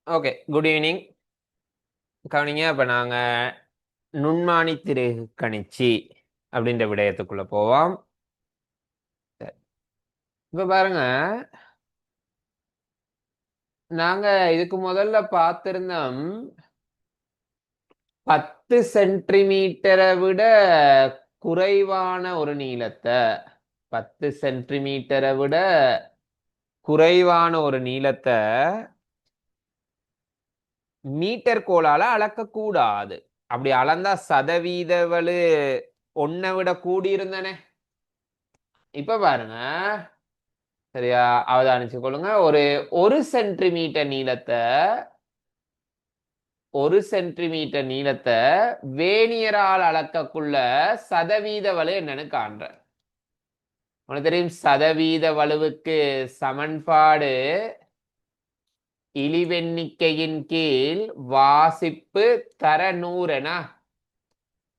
Okay, good evening. கவனிங்க. இப்போ நாங்கள் நுண்மானி திருகு கணிச்சி அப்படின்ற விடயத்துக்குள்ள போவோம். இப்போ பாருங்க, நாங்க இதுக்கு முதல்ல பார்த்திருந்தோம் 10 சென்டிமீட்டரை விட குறைவான ஒரு நீளத்தை 10 சென்டிமீட்டரை விட குறைவான ஒரு நீளத்தை மீட்டர் கோலால அளக்கக்கூடாது. அப்படி அளந்தா சதவீத வலு ஒன்னை விட கூடியிருந்தனே. இப்ப பாருங்க, சரியா அவதானிச்சு கொள்ளுங்க. ஒரு சென்டிமீட்டர் நீளத்தை 1 சென்டிமீட்டர் வேணியரால் அளக்கக்குள்ள சதவீத வலு என்னன்னு காண்ற. உனக்கு தெரியும், சதவீத வலுவுக்கு சமன்பாடு இழிவெண்ணிக்கையின் கீழ் வாசிப்பு தர 100.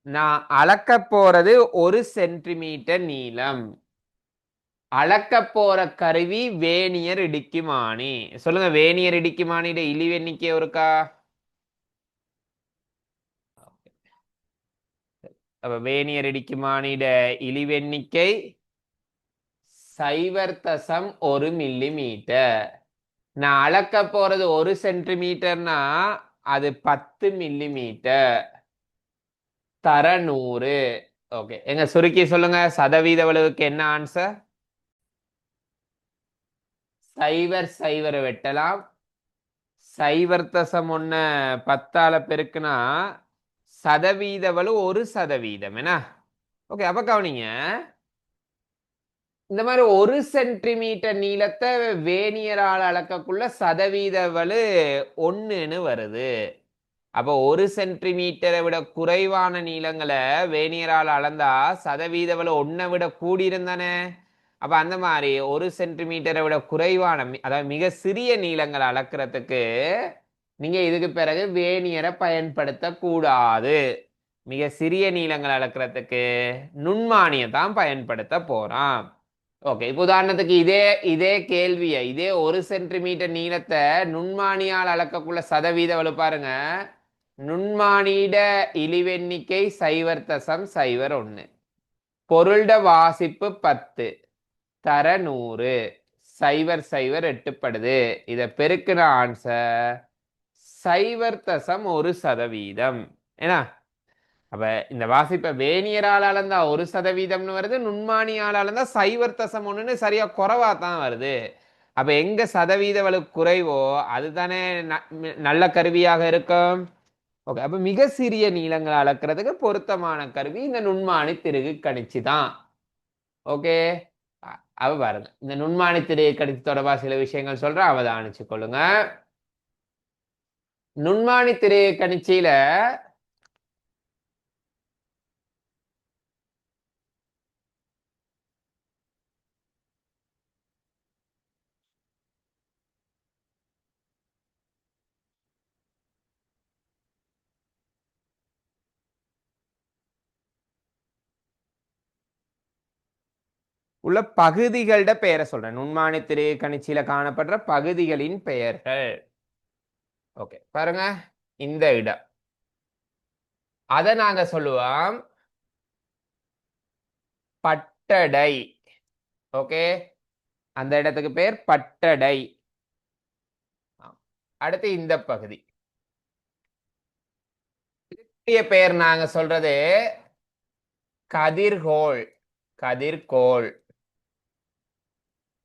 நான் அளக்க போறது 1 சென்டிமீட்டர் நீளம். அளக்க போற கருவி வேணியர் இடிக்குமானி. சொல்லுங்க, வேணியர் இடிக்குமானிட இழிவெண்ணிக்கை ஒருக்கா. அப்ப வேணியர் இடிக்குமானிட இழிவெண்ணிக்கை 0.1 மில்லிமீட்டர். நான் அளக்க போறது 1 சென்டிமீட்டர்னா அது 10 மில்லிமீட்டர். தர 100. ஓகே, எங்க சுருக்கி சொல்லுங்க, சதவீத வலுவுக்கு என்ன ஆன்சர்? 0.0 வெட்டலாம். 0.1 10ஆல பெருக்குனா சதவீத வலு 1%. என்ன? ஓகே, அப்ப கவனிங்க, இந்த மாதிரி 1 சென்டிமீட்டர் நீளத்தை வேணியரால் அளக்கக்குள்ள சதவீத வலு 1ன்னு வருது. அப்போ 1 சென்டிமீட்டரை விட குறைவான நீளங்களை வேணியரால் அளந்தா சதவீத வலு 1 விட கூடியிருந்தானே. அப்ப அந்த மாதிரி 1 சென்டிமீட்டரை விட குறைவான அதாவது மிக சிறிய நீளங்களை அளக்கிறதுக்கு நீங்க இதுக்கு பிறகு வேணியரை பயன்படுத்த கூடாது. மிக சிறிய நீளங்களை அளக்கிறதுக்கு நுண்மானியை தான் பயன்படுத்த போறான். ஓகே, இப்போ உதாரணத்துக்கு இதே இதே கேள்வியை, இதே 1 சென்டிமீட்டர் நீளத்தை நுண்மானியால் அளக்கக்குள்ள சதவீத வலு பாருங்க. நுண்மானியிட இழிவெண்ணிக்கை 0.01. பொருள்ட வாசிப்பு 10. தர 100. 0.0 எட்டுப்படுது. இதை பெருக்கின ஆன்சர் 0.1%. ஏன்னா, அப்ப இந்த வாசிப்பை வேணியரால் அளந்தா 1% வருது, நுண்மானியால் அளந்தா 0.1 சரியா குறைவா தான் வருது. அப்ப எங்க சதவீத வலு குறைவோ அதுதானே நல்ல கருவியாக இருக்கும். ஓகே, அப்ப மிக சிறிய நீளங்களை அளக்கிறதுக்கு பொருத்தமான கருவி இந்த நுண்மானி திருகு கணிச்சி தான். ஓகே, அவ பாருங்க, இந்த நுண்மானி திருகு கணிச்சி தொடர்பாக சில விஷயங்கள் சொல்றேன், அவதானிச்சு கொள்ளுங்க. நுண்மானி திருகு கணிச்சியில உள்ள பகுதிகளோட பெயரை சொல்றேன். நுண்மானி திருகு கணிச்சியில காணப்படுற பகுதிகளின் பெயர்கள். ஓகே, பாருங்க, இந்த இடம் அதை நாங்க சொல்லுவோம் பட்டடை. ஓகே, அந்த இடத்துக்கு பேர் பட்டடை. அடுத்து இந்த பகுதி பெயர் நாங்க சொல்றது கதிர்கோள். கதிர்கோள்.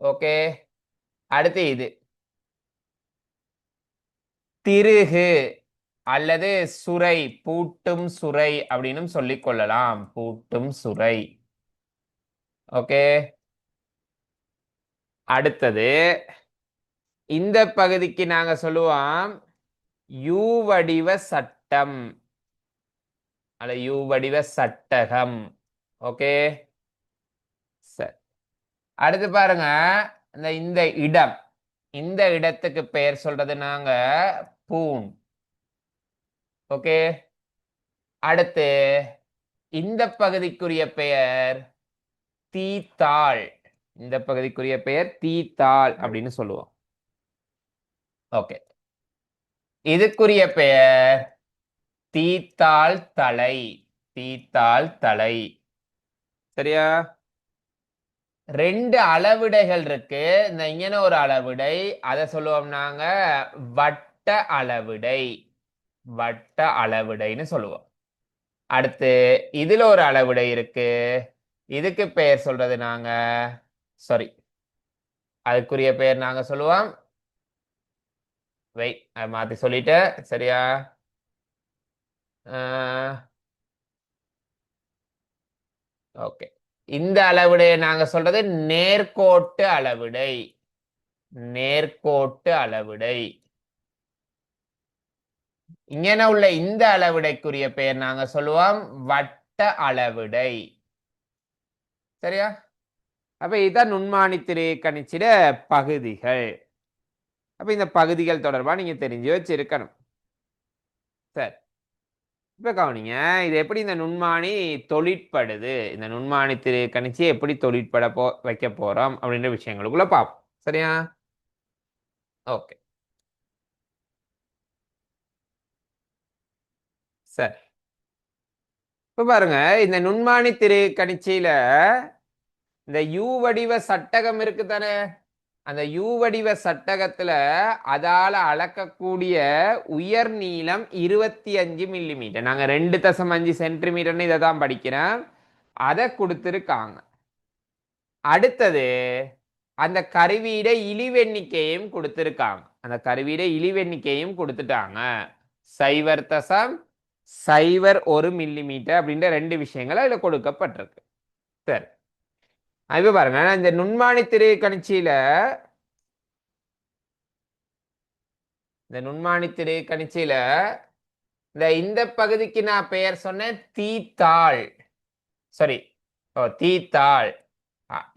ஓகே, அடுத்து இது திருகு அல்லது சுரை, பூட்டும் சுரை அப்படின்னு சொல்லிக் கொள்ளலாம். பூட்டும் சுரை. ஓகே, அடுத்தது இந்த பகுதிக்கு நாங்க சொல்லுவோம் யூ வடிவ சட்டம் அல்ல யூ வடிவ சட்டகம். ஓகே, சரி. அடுத்து பாருங்க, இந்த இடம், இந்த இடத்துக்கு பெயர் சொல்றது நாங்க பூன். ஓகே, அடுத்து இந்த பகுதிக்குரிய பெயர் தீத்தாள். இந்த பகுதிக்குரிய பெயர் தீத்தாள் அப்படின்னு சொல்லுவோம். ஓகே, இதுக்குரிய பெயர் தீத்தாள் தலை. தீத்தாள் தலை. சரியா? ரெண்டு அளவிடைகள் இருக்கு. இந்த இங்கன ஒரு அளவிடை, அதை சொல்லுவோம் நாங்க வட்ட அளவிடை. வட்ட அளவிடைன்னு சொல்லுவோம். அடுத்து இதுல ஒரு அளவிடை இருக்கு. இதுக்கு பெயர் சொல்றது நாங்க சாரி, அதுக்குரிய பெயர் நாங்க சொல்லுவோம் மாத்தி சொல்லிட்டேன். சரியா? ஓகே. இந்த அளவிடையை நாங்க சொல்றது நேர்கோட்டு அளவிடை. நேர்கோட்டு அளவிடை. இங்கன உள்ள இந்த அளவிடைக்குரிய பெயர் நாங்க சொல்லுவோம் வட்ட அளவிடை. சரியா? அப்ப இதுதான் நுண்மானி திரைக்கணிச்சிட பகுதிகள். அப்ப இந்த பகுதிகள் தொடர்பா நீங்க தெரிஞ்சு வச்சிருக்கணும். சரி, இப்ப கவனிங்க, இது எப்படி இந்த நுண்மானி தொழிற்படுது, இந்த நுண்மானி திரைக்கணிச்சி எப்படி தொழிற்பட வைக்க போறோம் அப்படின்ற விஷயங்களுக்குள்ள பார்ப்போம். சரியா? ஓகே. சரி, இப்ப பாருங்க, இந்த நுண்மானி திரைக்கணிச்சியில இந்த யூ வடிவ சட்டகம் இருக்கு தானே? அந்த யூ வடிவ சட்டகத்துல அதால அளக்கக்கூடிய உயர் நீளம் 25 மில்லிமீட்டர். நாங்க 2.5 சென்டிமீட்டர்னு இதை தான் படிக்கிறேன். அதை கொடுத்துருக்காங்க. அடுத்தது அந்த கருவியிட இழிவெண்ணிக்கையும் கொடுத்துருக்காங்க. அந்த கருவியிட இழிவெண்ணிக்கையும் கொடுத்துட்டாங்க. 0.01 மில்லிமீட்டர் அப்படின்ற ரெண்டு விஷயங்கள் அதுல கொடுக்கப்பட்டிருக்கு. சரி, இப்ப பாருங்க, இந்த நுண்மானி திரைக்கணிச்சியில இந்த பகுதிக்கு நான் பெயர் சொன்னேன் தீத்தாள். சாரி, தீத்தாள்.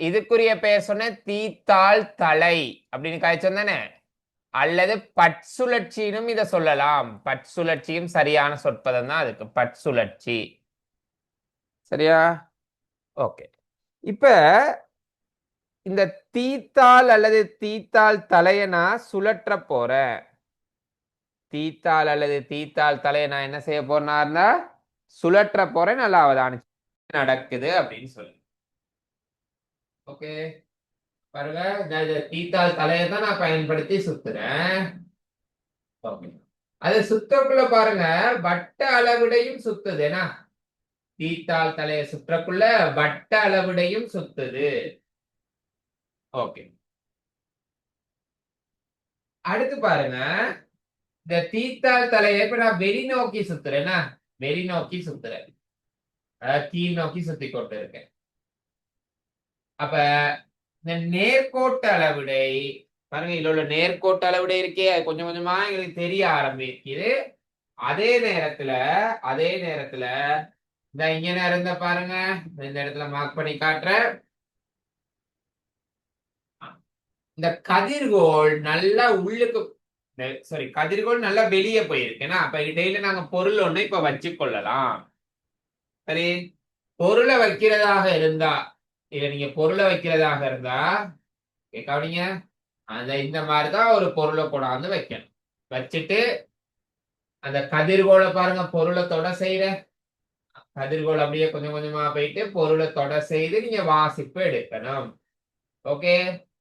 இதுக்குரிய பெயர் சொன்னேன் தீத்தாள் தலை அப்படின்னு காய்ச்சல் தானே? அல்லது பட்சுழற்சியும் இதை சொல்லலாம். பட்சுழற்சியும் சரியான சொற்பதம் தான் அதுக்கு, பட்சுழற்சி. சரியா? ஓகே. இப்ப இந்த தீத்தாள் அல்லது தீத்தாள் தலையை நான் சுழற்ற போறேன். தீத்தாள் அல்லது தீத்தாள் தலையை நான் என்ன செய்ய போறேன்னா சுழற்ற போறேன். நல்லா அவதானி நடக்குது அப்படின்னு சொல்லி. ஓகே, பாருங்க, இந்த தீத்தாள் தலையை தான் நான் பயன்படுத்தி சுத்துறேன். அது சுத்தக்குள்ள பாருங்க வட்ட அளவிடையும் சுத்துது. ஏன்னா தீத்தாள் தலையை சுற்றக்குள்ள வட்ட அளவிடையும் சுத்துது. ஓகே, அடுத்து பாருங்க, இந்த தீத்தாள் தலையை இப்ப நான் வெளிநோக்கி சுத்துறேன்னா, வெளிநோக்கி சுத்துறேன், அதாவது கீழ் நோக்கி சுத்தி கொண்டு இருக்கேன். அப்ப இந்த நேர்கோட்டு அளவிடை பாருங்க, இதுல உள்ள நேர்கோட்டு அளவிடை இருக்கே, அது கொஞ்சம் கொஞ்சமா எங்களுக்கு தெரிய ஆரம்பிக்குது. அதே நேரத்துல இந்த இங்க இருந்த பாருங்க, இந்த இடத்துல மார்க் பண்ணி காட்டுறேன். இந்த கதிர்கோள் நல்லா உள்ளுக்கு சாரி, கதிர்கோள் நல்லா வெளியே போயிருக்கேன்னா, அப்ப இடையில நாங்க பொருள் ஒண்ணு இப்ப வச்சு கொள்ளலாம். சரி, பொருளை வைக்கிறதாக இருந்தா, இல்ல நீங்க பொருளை வைக்கிறதாக இருந்தா கவனிங்க, அந்த இந்த மாதிரிதான் ஒரு பொருளை கொண்டாந்து வைக்கணும். வச்சுட்டு அந்த கதிர்கோளை பாருங்க, பொருளை தொட செய்யற கதிர்கோள் அப்படியே கொஞ்சம் கொஞ்சமா போயிட்டு பொருளை தொட செய்து நீங்க வாசிப்பு எடுக்கணும். ஓகே,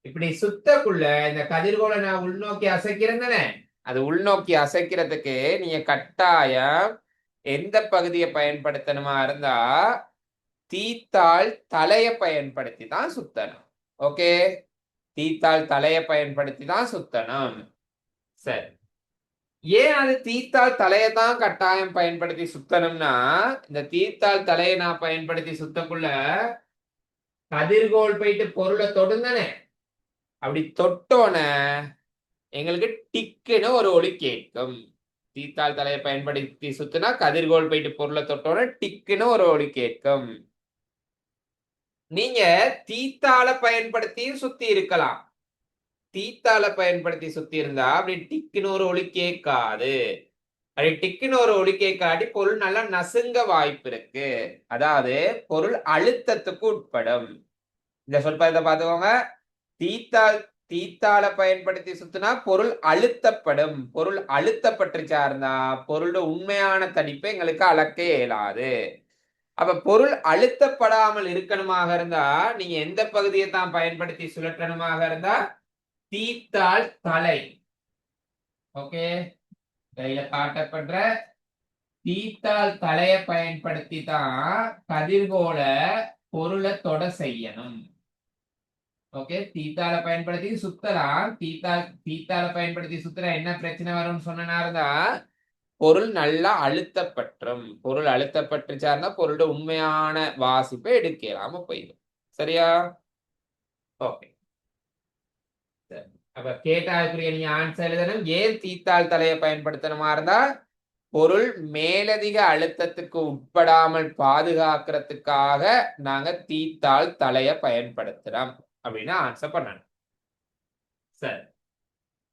இப்படி சுத்தக்குள்ள இந்த கதிர்கோளை நான் உள்நோக்கி அசைக்கிறேன் தானே? அது உள்நோக்கி அசைக்கிறதுக்கு நீங்க கட்டாயம் எந்த பகுதியை பயன்படுத்தணுமா இருந்தா தீத்தாள் தலையை பயன்படுத்தி தான் சுத்தணும். ஓகே, தீத்தாள் தலையை பயன்படுத்தி தான் சுத்தணும். சரி, ஏன் அது தீத்தாள் தலையை தான் கட்டாயம் பயன்படுத்தி சுத்தணும்னா, இந்த தீத்தாள் தலையை நான் பயன்படுத்தி சுத்தக்குள்ள கதிர்கோள் போயிட்டு பொருளை தொடுந்தானே, அப்படி தொட்டோன எங்களுக்கு டிக்குன்னு ஒரு ஒலி கேட்கும். தீத்தாள் தலையை பயன்படுத்தி சுத்தினா கதிர்கோள் போயிட்டு பொருளை தொட்டோன டிக்குன்னு ஒரு ஒலி கேட்கும். நீங்க தீத்தாளை பயன்படுத்தியும் சுத்தி இருக்கலாம். தீத்தாளை பயன்படுத்தி சுத்தி இருந்தா அப்படி டிக்குன்னு ஒரு ஒலி கேட்காது. அப்படி டிக்குன்னு ஒரு ஒலி கேட்காட்டி பொருள் நல்லா நசுங்க வாய்ப்பு இருக்கு. அதாவது பொருள் அழுத்தத்துக்கு உட்படும். இந்த சொற்பதத்தை பார்த்துக்கோங்க. தீத்தாளை பயன்படுத்தி சுத்தினா பொருள் அழுத்தப்படும். பொருள் அழுத்தப்பட்டு சார்ந்தா பொருளோட உண்மையான தடிப்பை எங்களுக்கு அளக்க இயலாது. அப்ப பொருள் அழுத்தப்படாமல் இருக்கணுமாக இருந்தா நீங்க எந்த பகுதியை தான் பயன்படுத்தி சுழற்றணுமாக இருந்தா தீத்தாள் தலை. ஓகே, கையில காட்டப்படுற தீத்தாள் தலையை பயன்படுத்தி தான் கதிர்கோள பொருளை தொட செய்யணும். ஓகே, தீத்தாளை பயன்படுத்தி சுத்தலாம். தீத்தாளை பயன்படுத்தி சுத்தல என்ன பிரச்சனை வரும்னு சொன்னா பொருள் நல்லா அழுத்தப்பற்றும். பொருள் அழுத்தப்பட்டுச்சாருன்னா பொருளோட உண்மையான வாசிப்பை எடுக்கலாம போயிடும். சரியா? ஓகே, அப்ப கேட்டாக்குரிய நீ ஆன்சர் எழுதணும். ஏன் தீத்தாள் தலையை பயன்படுத்தணுமா இருந்தா பொருள் மேலதிக அழுத்தத்துக்கு உட்படாமல் பாதுகாக்கிறதுக்காக நாங்க தீத்தாள் தலையை பயன்படுத்துறோம் அப்படின்னு ஆன்சர் பண்ணணும். சரி,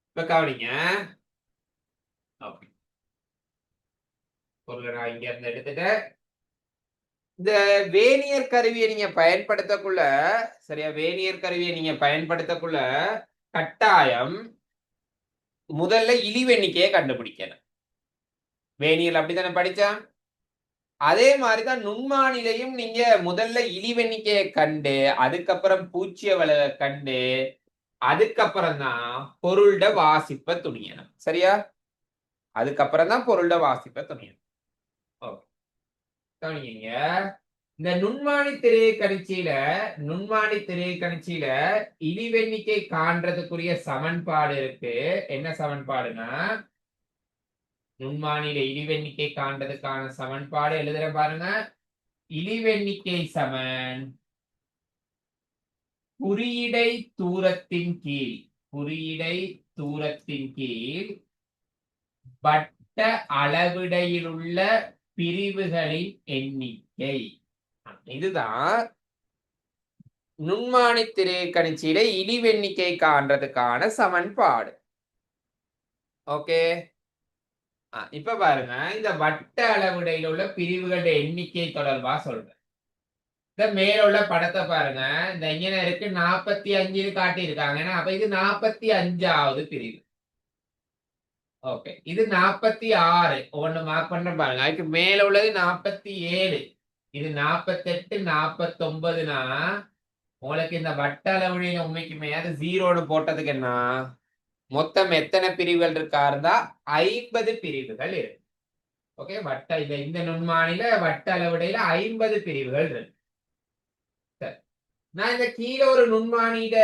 இப்ப கவனிங்க. பொருளை நான் இங்க இருந்து எடுத்துட்டேன். இந்த வேனியர் கருவியை நீங்க பயன்படுத்தக்குள்ள, சரியா, வேனியர் கருவியை நீங்க பயன்படுத்தக்குள்ள கட்டாயம் முதல்ல இழிவெண்ணிக்கையை கண்டுபிடிக்கணும். வேனியல் அப்படித்தானே படிச்சான். அதே மாதிரிதான் நுண்மானிலையும் நீங்க முதல்ல இழிவெண்ணிக்கையை கண்டு அதுக்கப்புறம் பூச்சிய வளர கண்டு அதுக்கப்புறம் தான் பொருளோட வாசிப்பை துணியணும். சரியா? அதுக்கப்புறம் தான் பொருளோட வாசிப்பை துணியணும். கவனிங்க, இந்த நுண்மானி திரையை கணிச்சியில இழிவெண்ணிக்கை காண்றதுக்குரிய சமன்பாடு இருக்கு. என்ன சமன்பாடுனா நுண்மானியில இழிவெண்ணிக்கை காண்றதுக்கான சமன்பாடு எழுதுற பாருங்க. இழிவெண்ணிக்கை சமன் குறியீடை தூரத்தின் கீழ் வட்ட அளவிடையில் உள்ள பிரிவுகளின் எண்ணிக்கை. இதுதான் நுண்மானி திரை கணிச்சியில இழிவெண்ணிக்கை காண்றதுக்கான சமன்பாடு. ஓகே, இப்ப பாருங்க, இந்த வட்ட அளவிடையில் உள்ள பிரிவுகளுடைய எண்ணிக்கை தொடர்பா சொல்றேன். இந்த மேல உள்ள படத்தை பாருங்க. இந்த இங்க இருக்கு 45 காட்டி இருக்காங்க. அப்ப இது 45வது பிரிவு. ஓகே, இது 46. ஒண்ணு மார்க் பண்ற பாருங்க. அதுக்கு மேல உள்ளது 47. இது 48, 49னா உங்களுக்கு இந்த வட்ட அளவுடைய உண்மைக்குமே அது 0ன்னு போட்டதுக்கு என்ன மொத்தம் எத்தனை பிரிவுகள் இருக்கா இருந்தா 50 பிரிவுகள் இருக்கு. ஓகே, இந்த நுண்மானில வட்ட அளவுடையில 50 பிரிவுகள் இருக்கு. நான் இந்த கீழே ஒரு நுண்மானிட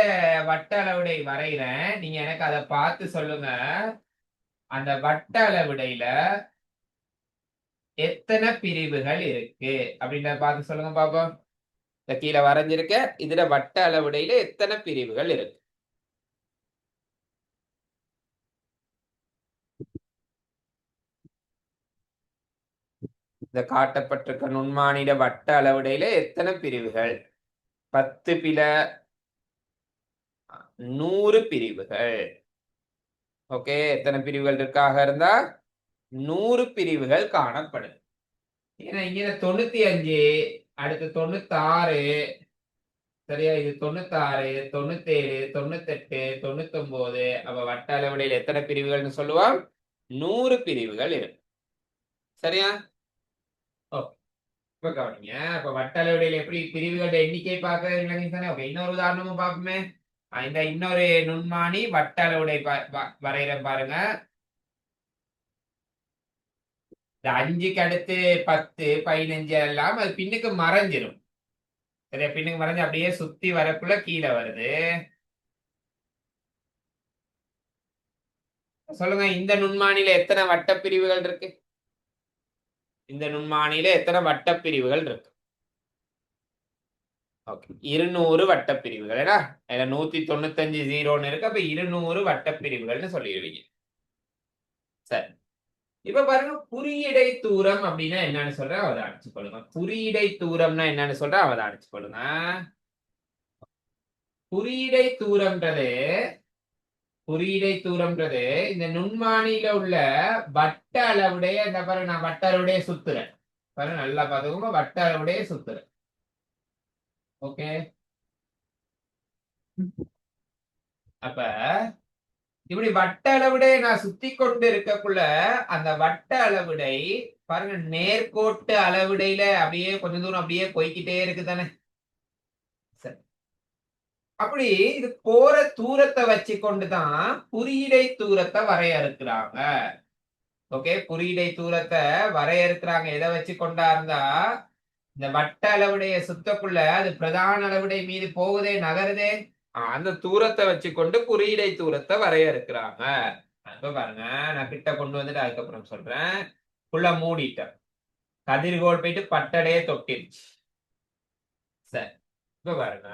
வட்ட அளவுடை வரைகிறேன். நீங்க எனக்கு அதை பார்த்து சொல்லுங்க. அந்த வட்ட அளவுடையில எத்தனை பிரிவுகள் இருக்கு அப்படின்றத பார்த்து சொல்லுங்க பாப்போம். இந்த கீழே வரைஞ்சிருக்க இதுல வட்ட அளவுடையில எத்தனை பிரிவுகள் இருக்கு? இந்த காட்டப்பட்டிருக்க நுண்மானிட வட்ட அளவுடையில எத்தனை பிரிவுகள்? 10 பில 100 பிரிவுகள். ஓகே, எத்தனை பிரிவுகள் இருக்காக இருந்தா 100 பிரிவுகள் காணப்படுது. ஏன்னா இங்க 95, அடுத்து 96, சரியா, இது 96, 97, 98, 99. அப்ப வட்ட அளவுடையில் எத்தனை பிரிவுகள்னு சொல்லுவோம்? 100 பிரிவுகள் இருக்கு. சரியா? ஓகே, இப்ப கவனிங்க. அப்ப வட்ட அளவுடையில் எப்படி பிரிவுகளோட எண்ணிக்கை பார்க்கறது? ஓகே, இன்னொரு உதாரணமும் பார்ப்போமே. இந்த இன்னொரு நுண்மானி வட்ட அளவுடை வரைகிற பாருங்க. இந்த 5க்கு அடுத்து 10, 15 எல்லாம் அது பின்னுக்கு மறைஞ்சிரும். சரியா, பின்னுக்கு மறைஞ்சு அப்படியே சுத்தி வரக்குள்ள கீழே வருது. சொல்லுங்க, இந்த நுண்மானில எத்தனை வட்ட பிரிவுகள் இருக்கு? இந்த நுண்மானில எத்தனை வட்ட பிரிவுகள் இருக்கு? ஓகே, 200 வட்ட பிரிவுகள். ஏன்னா 195 0ன்னு இருக்கு. அப்ப 200 வட்ட பிரிவுகள்னு சொல்லிடுவீங்க. சரி, இப்ப பாருங்க, குறியீடை தூரம் அப்படின்னா என்னன்னு சொல்றேன் அவதானிச்சு கொள்ளுங்க. குறியீடை தூரம்னா என்னன்னு சொல்றேன் அவதானிச்சு கொள்ளுங்க. குறியீடை தூரம்ன்றது இந்த நுண்மானியில உள்ள வட்ட அளவுடைய, இந்த பாருங்க நான் வட்ட அளவுடைய சுத்துறேன் பாருங்க, நல்லா பாத்துக்கோங்க, வட்ட அளவுடைய சுத்துறேன். ஓகே, அப்ப இப்படி வட்ட அளவிடை நான் சுத்தி கொண்டு இருக்கக்குள்ள அந்த வட்ட அளவிடை பாருங்க நேர்கோட்டு அளவிடையில அப்படியே கொஞ்ச தூரம் அப்படியே போய்க்கிட்டே இருக்கு தானே. அப்படி இது போற தூரத்தை வச்சு கொண்டுதான் குறியீடை தூரத்தை வரையறுக்கிறாங்க. ஓகே, குறியீடை தூரத்தை வரையறுக்கிறாங்க எதை வச்சு கொண்டா இருந்தா இந்த வட்ட அளவுடைய சுத்தக்குள்ள அது பிரதான அளவுடைய மீது போகுதே நகருதே அந்த தூரத்தை வச்சு கொண்டு குறியீடை தூரத்தை வரையறுக்கிறாங்க. இப்ப பாருங்க நான் கிட்ட கொண்டு வந்துட்டு அதுக்கப்புறம் சொல்றேன். ஃபுல்லா மூடிட்டேன், கதிர்கோள் போயிட்டு பட்டடையே தொட்டிருச்சு. சரி, இப்ப பாருங்க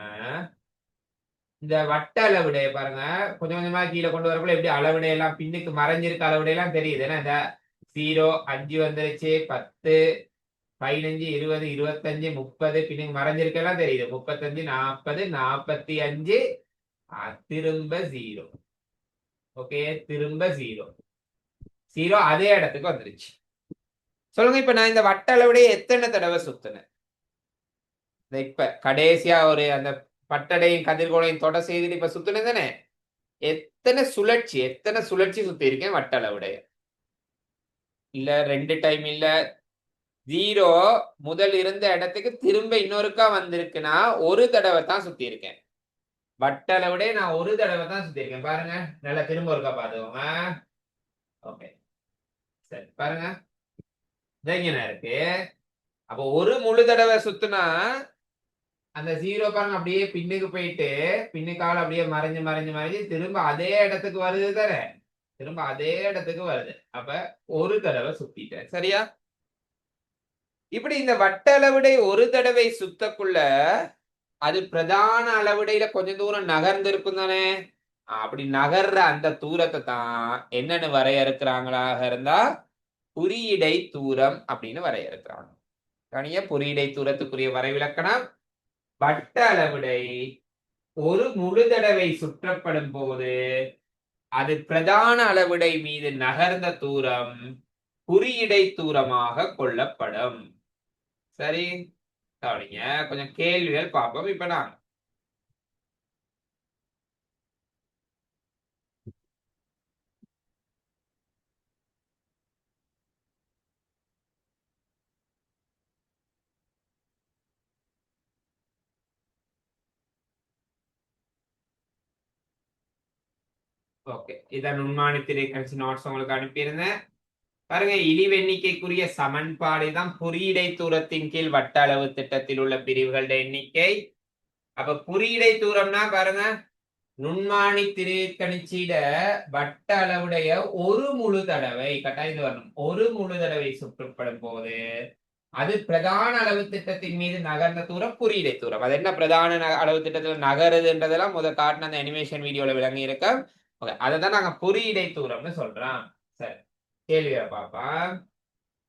இந்த வட்ட அளவுடைய பாருங்க கொஞ்சம் கொஞ்சமா கீழே கொண்டு வரக்குள்ள எப்படி அளவுடையெல்லாம் பின்னுக்கு மறைஞ்சிருக்க அளவுடையெல்லாம் தெரியுது. ஏன்னா இந்த 0 5 வந்துருச்சு, 10 15 20 25 30 பின்னுக்கு மறைஞ்சிருக்கெல்லாம் தெரியுது. 35 40 45 திரும்ப 0. ஓகே, திரும்ப 0 அதே இடத்துக்கு வந்துருச்சு. சொல்லுங்க, இப்ப நான் இந்த வட்ட அளவுடைய எத்தனை தடவை சுத்தினேன்? இப்ப கடைசியா ஒரு அந்த பட்டடையும் கதிர்கோளையும் தொட செய்துட்டு இப்ப சுத்தினேன் தானே. எத்தனை சுழற்சி சுத்தி இருக்கேன் வட்ட அளவுடைய? இல்ல 2 டைம் இல்ல, 0 முதல் இருந்த இடத்துக்கு திரும்ப இன்னொருக்கா வந்திருக்குன்னா ஒரு தடவை தான் சுத்தி இருக்கேன். வட்ட அளவுடைய நான் ஒரு தடவை தான் சுத்தி இருக்கேன். பாருங்க நல்லா திரும்ப ஒருக்கா பாத்துக்கோங்க. ஓகே, சரி பாருங்க இங்க இருக்கு. அப்ப ஒரு முழு தடவை சுத்துனா அந்த 0 பாருங்க அப்படியே பின்னுக்கு போயிட்டு பின்னுக்கால அப்படியே மறைஞ்சு மறைஞ்சு மறைஞ்சு திரும்ப அதே இடத்துக்கு வருது தானே. திரும்ப அதே இடத்துக்கு வருது. அப்ப ஒரு தடவை சுத்திட்டேன், சரியா? இப்படி இந்த வட்ட அளவுடை ஒரு தடவை சுத்தக்குள்ள அது பிரதான அளவுடையில கொஞ்ச தூரம் நகர்ந்து இருக்கும் தானே. அப்படி நகர்ற அந்த தூரத்தை தான் என்னன்னு வரையறுக்கிறாங்களாக இருந்தா குறியீடை தூரம் அப்படின்னு வரையறுக்கிறாங்க. தனியா குறியீடை தூரத்துக்குரிய வரைவிலக்கணம் வட்ட அளவுடை ஒரு முழு தடவை சுற்றப்படும் போது அது பிரதான அளவுடை மீது நகர்ந்த தூரம் குறியீடை தூரமாக கொள்ளப்படும். சரி, கவனிங்க, கொஞ்சம் கேள்விகள் பார்ப்போம். இப்ப நான் ஓகே, இதான் நுண்மானித்திரை கணிச்சு நோட்ஸ் உங்களுக்கு அனுப்பியிருந்தேன். பாருங்க, இழிவெண்ணிக்கைக்குரிய சமன்பாடு தான் குறியீடை தூரத்தின் கீழ் வட்ட அளவு திட்டத்தில் உள்ள பிரிவுகளுடைய எண்ணிக்கை. அப்ப குறியீடை தூரம்னா பாருங்க நுண்மானி திருக்கணிச்சிட வட்ட அளவுடைய ஒரு முழு தடவை கட்டாயம் வரணும். ஒரு முழு தடவை சுற்றப்படும் போது அது பிரதான அளவு திட்டத்தின் மீது நகர்ந்த தூரம் குறியீடை தூரம். அது என்ன பிரதான அளவு திட்டத்துல நகருதுன்றதெல்லாம் முதல் காட்டின அந்த அனிமேஷன் வீடியோல விளங்கி இருக்க. அதை தான் நாங்க குறியீடை தூரம்னு சொல்றோம். சரி, கேள்வியை பாப்பா.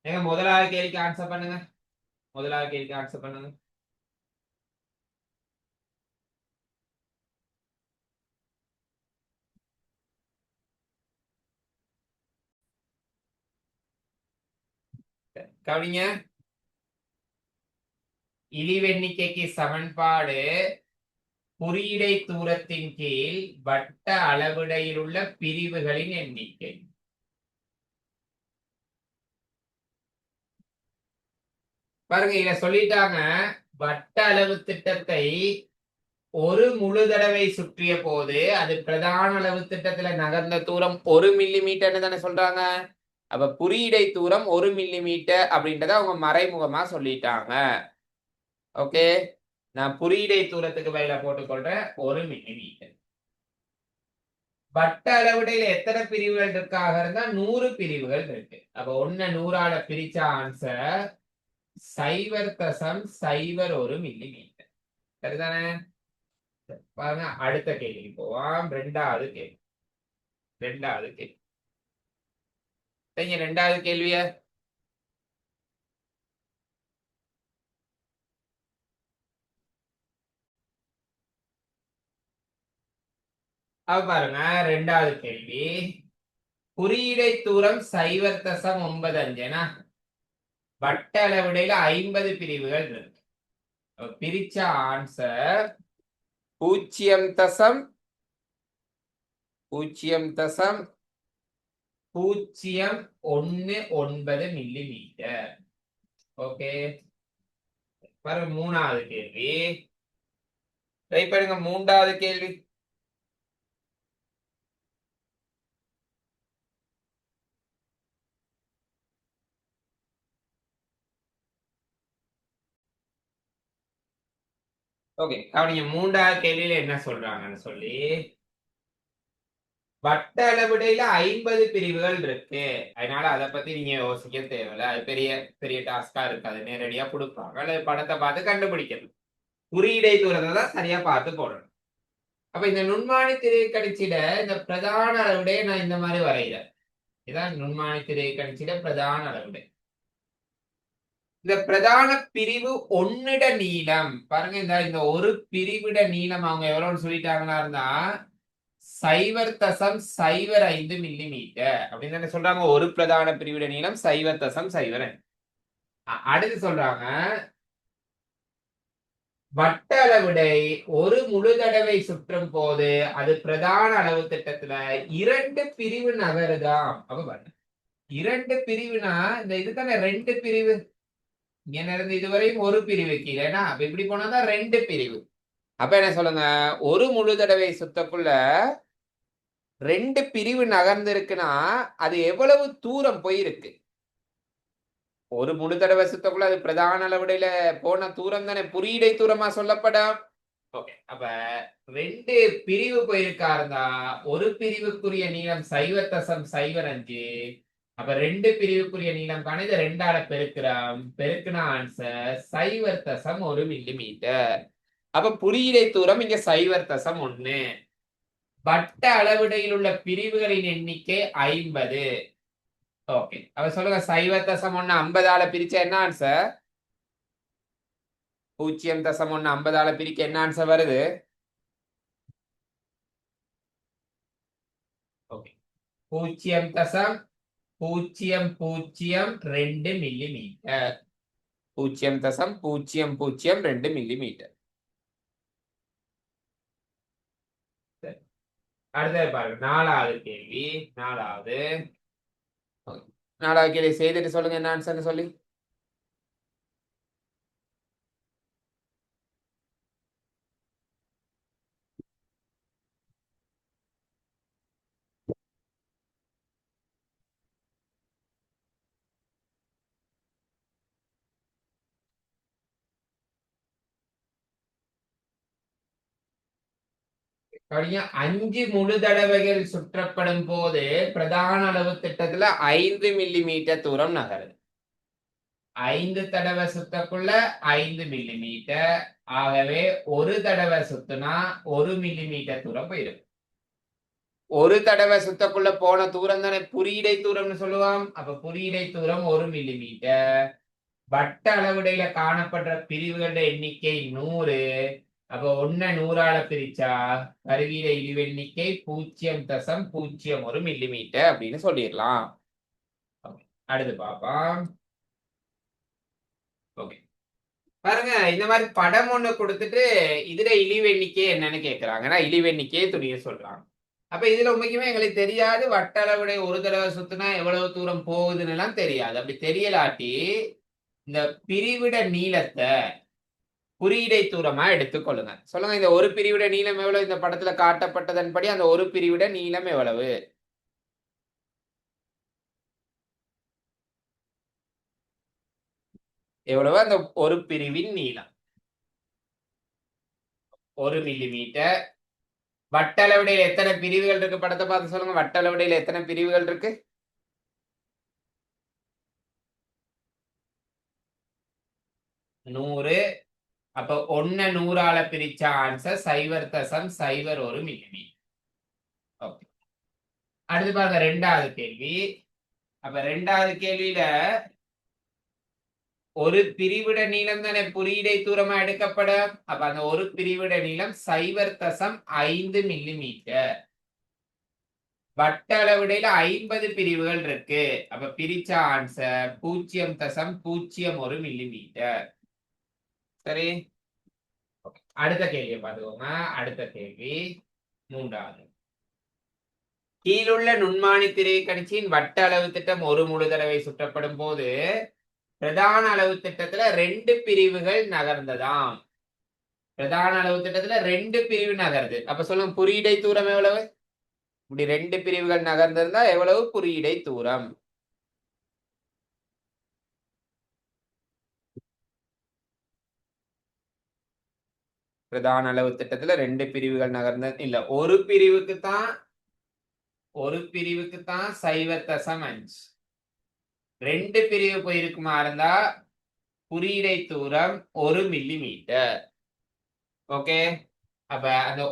எங்க முதலாவது கேள்விக்கு ஆன்சர் பண்ணுங்க. முதலாவது கேள்விக்கு ஆன்சர் பண்ணுங்க. கவனிங்க, இழிவெண்ணிக்கைக்கு சமன்பாடு குறியீடை தூரத்தின் கீழ் வட்ட அளவிடையில் உள்ள பிரிவுகளின் எண்ணிக்கை. பாருங்க, இத சொல்லிட்டாங்க வட்ட அளவு திட்டத்தை ஒரு முழு தடவை சுற்றிய போது அது பிரதான அளவு திட்டத்துல நகர்ந்த தூரம் 1 மில்லிமீட்டர்னு தானே சொல்றாங்க. அப்ப குறியீடை தூரம் 1 மில்லிமீட்டர் அப்படின்றத அவங்க மறைமுகமா சொல்லிட்டாங்க. ஓகே, நான் குறியீடை தூரத்துக்கு பதிலா போட்டுக்கொள்றேன் 1 மில்லிமீட்டர். வட்ட அளவுடையில எத்தனை பிரிவுகள் இருக்காக இருந்தா 100 பிரிவுகள் இருக்கு. அப்ப 1 100ஆல பிரிச்ச ஆன்சர் 0.01 மில்லிமீட்டர். சரிதானே? பாருங்க, அடுத்த கேள்விக்கு போவோம். ரெண்டாவது கேள்வி. ரெண்டாவது கேள்விய பாருங்க. ரெண்டாவது கேள்வி, குறியீடை தூரம் 0.95 வட்ட அளவுடையில 50 பிரிவுகள் இருக்கு. பிரிச்ச ஆன்சர் 0. 0.019 மில்லிமீட்டர். ஓகே, பாருங்க மூணாவது கேள்வி. ட்ரை பண்ணுங்க மூன்றாவது கேள்வி. ஓகே, கவனிங்க மூன்றாவது கேள்வியில என்ன சொல்றாங்கன்னு சொல்லி, வட்ட அளவிடையில 50 பிரிவுகள் இருக்கு. அதனால அதை பத்தி நீங்க யோசிக்க தேவையில்ல. அது பெரிய பெரிய டாஸ்கா இருக்காது. நேரடியா கொடுப்பாங்க, அல்லது படத்தை பார்த்து கண்டுபிடிக்கணும். குறியீடை தூரத்தை தான் சரியா பார்த்து போடணும். அப்ப இந்த நுண்மானி திரை கணிச்சிட இந்த பிரதான அளவுடைய நான் இந்த மாதிரி வரைகிறேன். இதான் நுண்மானி திரை கணிச்சிட பிரதான அளவுடை. இந்த பிரதான பிரிவு ஒன்னிட நீளம் பாருங்க. இந்த ஒரு பிரிவிட நீளம் அவங்க எவ்வளவுன்னு சொல்லிட்டாங்கன்னா இருந்தா 0.05 மில்லிமீட்டர் அப்படின்னு தானே சொல்றாங்க. ஒரு பிரதான பிரிவிட நீளம் 0.05. அடுத்து சொல்றாங்க வட்ட அளவுடை ஒரு முழு தடவை சுற்றும் போது அது பிரதான அளவு திட்டத்துல 2 பிரிவு நகருதாம். அப்ப பாருங்க, 2 பிரிவுனா இந்த இதுதானே 2 பிரிவு. இங்க இருந்து இதுவரையும் ஒரு பிரிவு கீழேனா, அப்ப இப்படி போனாதான் 2 பிரிவு. அப்ப என்ன சொல்லுங்க, ஒரு முழு தடவை சுத்தக்குள்ள 2 பிரிவு நகர்ந்து இருக்குன்னா அது எவ்வளவு தூரம் போயிருக்கு? ஒரு முழு தடவை சுத்தக்குள்ள அது பிரதான அளவுடையில போன தூரம் தானே குறியீடை தூரமா சொல்லப்படும். ஓகே, அப்ப 2 பிரிவு போயிருக்கா இருந்தா ஒரு பிரிவுக்குரிய நீளம் 0.05. அப்ப 2 பிரிவுக்குரிய நீளம் காண இதை 2ஆல பெருக்கிறோம். பெருக்கின ஆன்சர் 0.1 மில்லிமீட்டர். அப்ப குறியீடை தூரம் இங்க 0.1. வட்ட அளவிடையில் உள்ள பிரிவுகளின் எண்ணிக்கை 50. ஓகே, அப்ப சொல்லுங்க 0.1 50ஆல பிரிச்சா என்ன ஆன்சர்? 0.1 50ஆல பிரிக்க என்ன ஆன்சர் வருது? Okay, 0.002 millimetre. 0.002 மில்லிமீட்டர். அடுத்தது பாருங்க நாலாவது கேள்வி. நாலாவது கேள்வி செய்துட்டு சொல்லுங்க என்ன ஆன்சர்னு சொல்லி. கவனிங்க, 5 முழு தடவைகள் சுற்றப்படும் போது பிரதான அளவு திட்டத்துல 5 மில்லிமீட்டர் தூரம் நகருது. 5 தடவை சுத்தக்குள்ள 5 மில்லிமீட்டர். ஆகவே ஒரு தடவை சுத்துனா 1 மில்லிமீட்டர் தூரம் போயிடும். ஒரு தடவை சுத்தக்குள்ள போன தூரம் தானே குறியீடை தூரம்னு சொல்லுவான். அப்ப குறியீடை தூரம் 1 மில்லிமீட்டர். வட்ட அளவுடையில காணப்படுற பிரிவுகளோட எண்ணிக்கை 100. அப்ப 1 100ஆல பிரிச்சா கருவியில இழிவு எண்ணிக்கை 0.01 மில்லிமீட்டர் அப்படின்னு சொல்லிடலாம். அடுத்து பாப்போம். ஓகே, பாருங்க இந்த மாதிரி படம் ஒண்ணு கொடுத்துட்டு இதுல இழிவு எண்ணிக்கை என்னன்னு கேட்கறாங்கன்னா இழிவு எண்ணிக்கையை துணிய சொல்றாங்க. அப்ப இதுல உண்மைக்குமே எங்களுக்கு தெரியாது வட்ட அளவுடைய ஒரு தடவை சுத்தினா எவ்வளவு தூரம் போகுதுன்னு எல்லாம் தெரியாது. அப்படி தெரியலாட்டி இந்த பிரிவிட நீளத்தை குறியீடை தூரமா எடுத்துக்கொள்ளுங்க. சொல்லுங்க, இந்த ஒரு பிரிவிட நீளம் எவ்வளவு? இந்த படத்துல காட்டப்பட்டதன்படி அந்த ஒரு பிரிவிட நீளம் எவ்வளவு? எவ்வளவு அந்த ஒரு பிரிவின் நீளம்? 1 மில்லிமீட்டர். வட்ட அளவுடையில எத்தனை பிரிவுகள் இருக்கு? படத்தை பார்த்து சொல்லுங்க, வட்ட அளவுடையில எத்தனை பிரிவுகள் இருக்கு? 100. அப்ப 1 100ஆல பிரிச்ச ஆன்சர் 0.01 மில்லிமீட்டர். ஓகே, அடுத்து பாருங்க ரெண்டாவது கேள்வி. அப்ப ரெண்டாவது கேள்வியில ஒரு பிரிவிட நீளம் தானே குறியீடை தூரமா எடுக்கப்படும். அப்ப அந்த ஒரு பிரிவிட நீளம் 0.5 மில்லிமீட்டர். வட்ட அளவுடையில 50 பிரிவுகள் இருக்கு. அப்ப பிரிச்ச ஆன்சர் 0.01 மில்லிமீட்டர். சரி, அடுத்த கேள்வியை பார்த்துக்கோங்க. அடுத்த கேள்வி மூன்றாவது. கீழுள்ள நுண்மானி திரைக்கணிச்சியின் வட்ட அளவு திட்டம் ஒரு முழு தடவை சுற்றப்படும் போது பிரதான அளவு திட்டத்துல 2 பிரிவுகள் நகர்ந்ததாம். பிரதான அளவு திட்டத்துல 2 பிரிவு நகருது. அப்ப சொல்லுங்க, குறியீடை தூரம் எவ்வளவு? இப்படி 2 பிரிவுகள் நகர்ந்திருந்தா எவ்வளவு குறியீடை தூரம்? பிரதான அளவு திட்டத்துல 2 பிரிவுகள் நகர்ந்த இல்ல, ஒரு பிரிவுக்கு தான் 0.5. 2 பிரிவு போயிருக்குமா இருந்தா குறியீடை தூரம் 1 மில்லிமீட்டர். ஓகே, அப்ப அந்த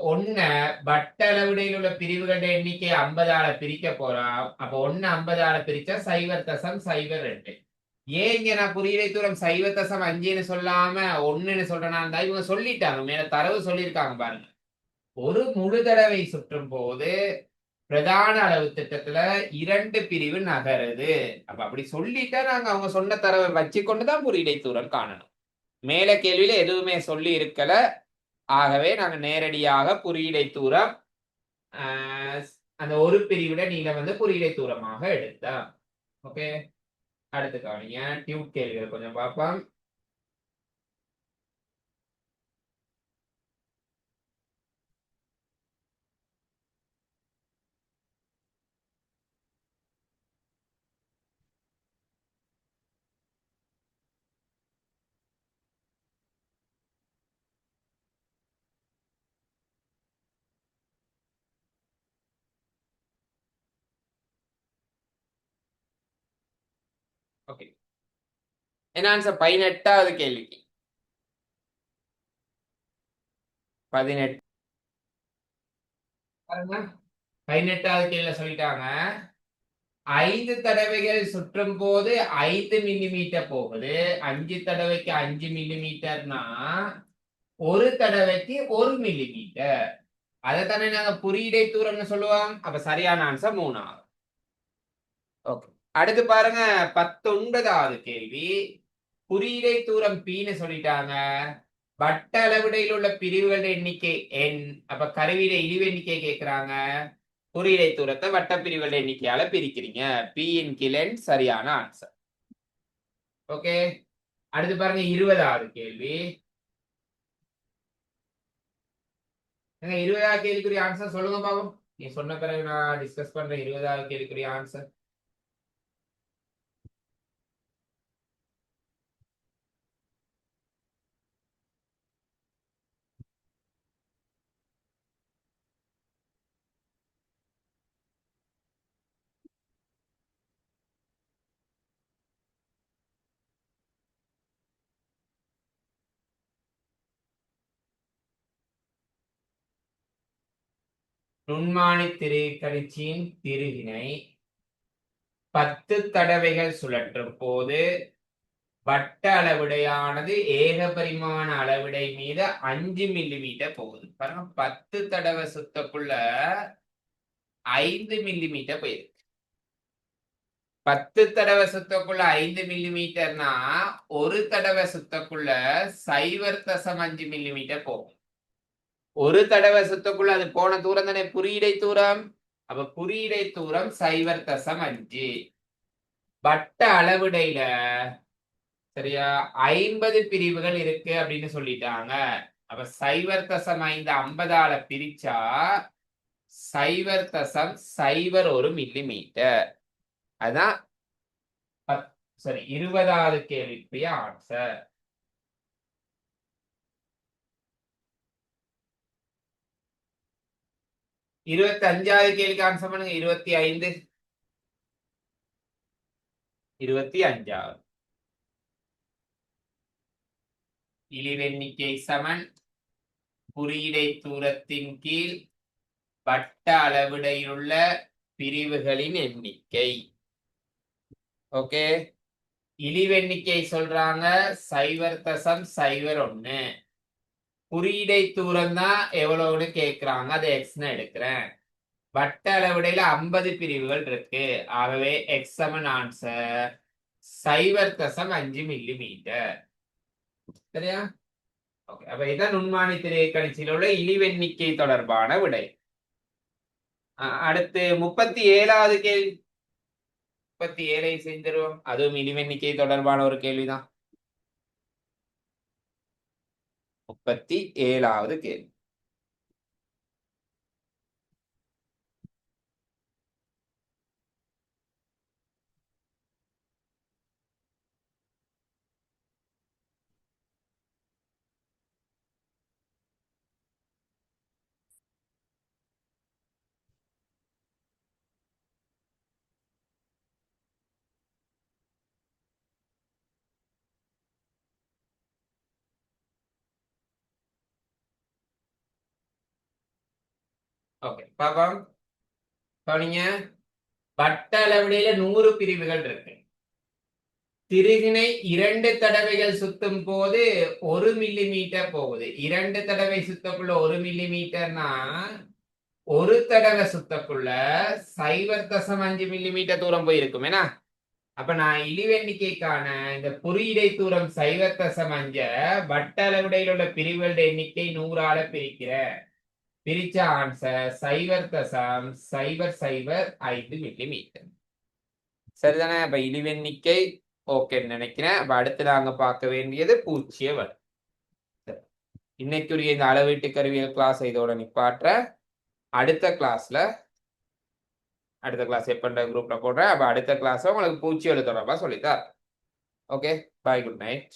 வட்ட அளவுடையில் உள்ள பிரிவுகளோட எண்ணிக்கை 50ஆல பிரிக்க போறோம். அப்ப 50ஆல பிரிச்சா 0.02. ஏன் இங்க நான் குறியீடை தூரம் 0.5ன்னு சொல்லாம 1ன்னு சொல்றேன்னா, இவங்க சொல்லிட்டாங்க, மேல தரவு சொல்லியிருக்காங்க பாருங்க. ஒரு முழு தடவை சுற்றும் போது பிரதான அளவு திட்டத்துல 2 பிரிவு நகருது. அப்ப அப்படி சொல்லிட்டா நாங்க அவங்க சொன்ன தரவை வச்சுக்கொண்டுதான் குறியீடை தூரம் காணணும். மேல கேள்வியில எதுவுமே சொல்லி இருக்கல. ஆகவே நாங்க நேரடியாக குறியீடை தூரம் அந்த ஒரு பிரிவிட நீளம் குறியீடை தூரமாக எடுத்தோம். ஓகே, அடுத்து கவனிங்க, டியூப் கேள்விகள் கொஞ்சம் பார்ப்போம். ஓகே, என்ன ஆன்சர்? 18வது கேள்விக்கு 18. 18வது கேள்வியில சொல்லிட்டாங்க, 5 தடவைகள் சுற்றும் போது 5 மில்லிமீட்டர் போகுது. 5 தடவைக்கு 5 மில்லிமீட்டர்னா ஒரு தடவைக்கு 1 மில்லிமீட்டர். அதைத்தானே நாங்க குறியீடை தூரம்னு சொல்லுவோம். அப்ப சரியான ஆன்சர் 3 ஆகும். ஓகே, அடுத்து பாருங்க, 19வது கேள்வி. குறியீடை தூரம் Pன்னு சொல்லிட்டாங்க. வட்ட அளவிடையில் உள்ள பிரிவுகள் எண்ணிக்கை N. அப்ப கருவியில இழிவு எண்ணிக்கை கேட்கிறாங்க. குறியீடை தூரத்தை வட்ட பிரிவுகள் எண்ணிக்கையால பிரிக்கிறீங்க. P இன் கீழ் N சரியான ஆன்சர். ஓகே, அடுத்து பாருங்க, 20வது கேள்வி. 20வது கேள்விக்குரிய ஆன்சர் சொல்லுங்க பாவம். நீ சொன்ன பிறகு நான் டிஸ்கஸ் பண்றேன் 20வது கேள்விக்குரிய ஆன்சர். நுண்மானி திரைக்கணிச்சியின் திருகினை 10 தடவைகள் சுழற்றும் போது வட்ட அளவிடையானது ஏகபரிமாண அளவிடை மீது 5 மில்லிமீட்டர் போகுது. பாருங்க, 10 தடவை சுத்தக்குள்ள 5 மில்லிமீட்டர் போயிருக்கு. 10 தடவை சுத்தக்குள்ள 5 மில்லிமீட்டர்னா ஒரு தடவை சுத்தக்குள்ள 0.5 மில்லிமீட்டர் போகும். ஒரு தடவை சுத்தக்குள்ள அது போன தூரம் தானே குறியீடை தூரம். அப்ப குறியீடை தூரம் 0.5. வட்ட அளவிடையில சரியா 50 பிரிவுகள் இருக்கு அப்படின்னு சொல்லிட்டாங்க. அப்ப 0.5 50ஆல பிரிச்சா 0.01 மில்லிமீட்டர். அதான் சரி, 20வது கேள்விக்குரிய ஆன்சர். 25வது கேள்விக்கு ஆன்சர் பண்ணுங்க. 25. 25வது இழிவெண்ணிக்கை சமன் குறியீடை தூரத்தின் கீழ் வட்ட அளவிடையிலுள்ள பிரிவுகளின் எண்ணிக்கை. ஓகே, இழிவெண்ணிக்கை சொல்றாங்க 0.01. குறியீடை தூரம் தான் எவ்வளவுன்னு கேட்கிறாங்க, அது எக்ஸ்னு எடுக்கிறேன். வட்ட அளவிடையில 50 பிரிவுகள் இருக்கு. ஆகவே எக்ஸ் சமன் ஆன்சர் 0.5 மில்லிமீட்டர். சரியா? ஓகே, அப்ப இதான் நுண்மானி திரைக்கணிச்சியில் உள்ள இழிவெண்ணிக்கை தொடர்பான விடை. அடுத்து 37வது கேள்வி. 37ஐ செஞ்சிருவோம். அதுவும் இடிவெண்ணிக்கை தொடர்பான ஒரு கேள்விதான். 37வது கேள்வி. ஓகே பாப்போம். கவனிங்க. வட்ட அளவிடையில 100 பிரிவுகள் இருக்கு. திருகினை 2 தடவைகள் சுத்தும் போது 1 மில்லிமீட்டர் போகுது. 2 தடவை சுத்தக்குள்ள 1 மில்லிமீட்டர்னா ஒரு தடவை சுத்தக்குள்ள 0.5 மில்லிமீட்டர் தூரம் போயிருக்கும். ஏன்னா அப்ப நான் இழிவெண்ணிக்கைக்கான இந்த குறியீடை தூரம் 0.5 வட்ட அளவிடையில் உள்ள பிரிவுகளுடைய எண்ணிக்கை 100ஆல பிரிக்கிறேன். பிரிச்ச ஆன்சர் 0.005 மில்லிமீட்டர். சரிதானே? அப்ப இழிவெண்ணிக்கை ஓகேன்னு நினைக்கிறேன். அப்ப அடுத்து நாங்க பார்க்க வேண்டியது பூச்சிய வடு. இன்னைக்குரிய இந்த அளவீட்டு கருவியல் கிளாஸ் இதோட நிப்பாற்ற. அடுத்த கிளாஸ் எப்பன்ற குரூப்ல போடுறேன். அப்ப அடுத்த கிளாஸ் உங்களுக்கு பூச்சியோட தொடர்பா சொல்லித்தரேன். ஓகே, பாய், குட் நைட்.